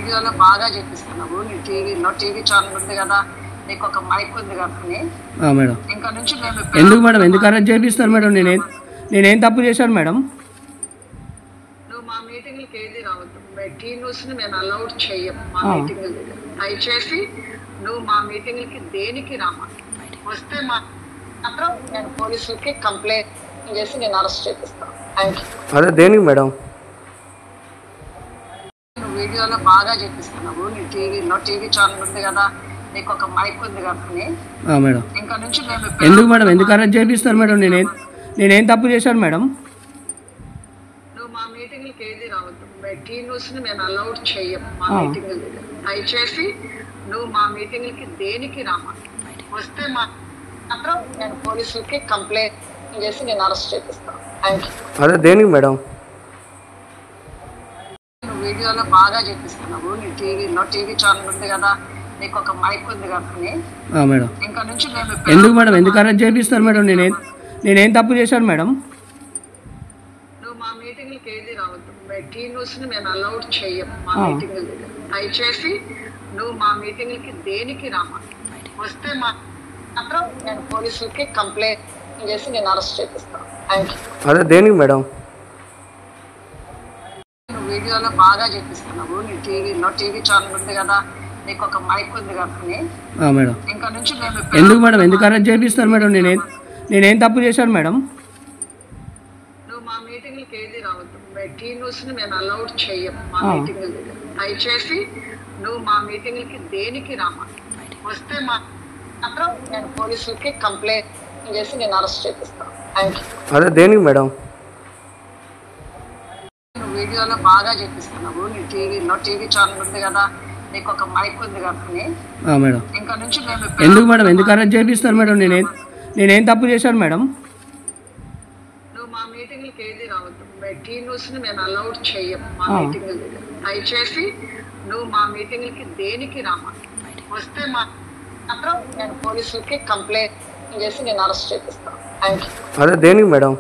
వీడియోలో బాగా చెప్పిస్తున్నావు. నీ టీవీ ఛానల్ ఉంది కదా, నీకు ఒక మైక్ ఉంది కదా. మేడం ఇంకా నుంచి మేము ఎందుకు మేడం ఎందుకు అరెస్ట్ చేపిస్తారు మేడం? నేనేం తప్పు చేశాను మేడం? నువ్వు మా మీటింగ్లకి ఏది రావద్దు. టీ న్యూస్ ని మేము అలౌడ్ చెయ్యం మా మీటింగ్. దయచేసి నువ్వు మా మీటింగ్లకి దేనికి రామా. వస్తే మాత్రం నేను పోలీసులకి కంప్లైంట్ చేసి నేను అరెస్ట్ చేపిస్తాను. Thank you. అదే దేనికి మేడం? నువ్వు వీడియోలో బాగా చెప్పిస్తున్నావు. నీ టీవీ ఛానల్ ఉంది కదా, నీకు ఒక మైక్ ఉంది కదా. మేడం ఇంకా నుంచి మేము ఎందుకు మేడం ఎందుకు అరెస్ట్ చేపిస్తారు మేడం? నేనేం తప్పు చేశాను మేడం? నువ్వు మా మీటింగ్లకి ఏది రావద్దు. టీ న్యూస్ ని మేము అలౌడ్ చెయ్యం మా మీటింగ్. దయచేసి నువ్వు మా మీటింగ్లకి దేనికి రామా. వస్తే మాత్రం నేను పోలీసులకి కంప్లైంట్ చేసి నేను అరెస్ట్ చేపిస్తాను. Thank you. అదే దేనికి మేడం? నువ్వు వీడియోలో బాగా చెప్పిస్తున్నావు. నీ టీవీ ఛానల్ ఉంది కదా, నీకు ఒక మైక్ ఉంది కదా. మేడం ఇంకా నుంచి మేము ఎందుకు మేడం ఎందుకు అరెస్ట్ చేపిస్తారు మేడం? నేనేం తప్పు చేశాను మేడం? నువ్వు మా మీటింగ్లకి ఏది రావద్దు. టీ న్యూస్ ని మేము అలౌడ్ చెయ్యం మా మీటింగ్. దయచేసి నువ్వు మా మీటింగ్లకి దేనికి రామా. వస్తే మాత్రం నేను పోలీసులకి కంప్లైంట్ చేసి నేను అరెస్ట్ చేపిస్తాను. Thank you. అదే దేనికి మేడం? నువ్వు వీడియోలో బాగా చెప్పిస్తున్నావు. నీ టీవీ ఛానల్ ఉంది కదా, నీకు ఒక మైక్ ఉంది కదా. మేడం ఇంకా నుంచి మేము ఎందుకు మేడం ఎందుకు అరెస్ట్ చేపిస్తారు మేడం? నేనేం తప్పు చేశాను మేడం? నువ్వు మా మీటింగ్లకి ఏది రావద్దు. టీ న్యూస్ ని మేము అలౌడ్ చెయ్యం మా మీటింగ్. దయచేసి నువ్వు మా మీటింగ్లకి దేనికి రామా. వస్తే మాత్రం నేను పోలీసులకి కంప్లైంట్ చేసి నేను అరెస్ట్ చేపిస్తాను. Thank you. అదే దేనికి మేడం? నువ్వు వీడియోలో బాగా చెప్పిస్తున్నావు. నీ టీవీ ఛానల్ ఉంది కదా, నీకు ఒక మైక్ ఉంది కదా. మేడం ఇంకా నుంచి మేము ఎందుకు మేడం ఎందుకు అరెస్ట్ చేపిస్తారు మేడం? నేనేం తప్పు చేశాను మేడం? నువ్వు మా మీటింగ్లకి ఏది రావద్దు. టీ న్యూస్ ని మేము అలౌడ్ చెయ్యం మా మీటింగ్. దయచేసి నువ్వు మా మీటింగ్లకి దేనికి రామా. వస్తే మాత్రం నేను పోలీసులకి కంప్లైంట్ చేసి నేను అరెస్ట్ చేపిస్తాను. Thank you. అదే దేనికి మేడం?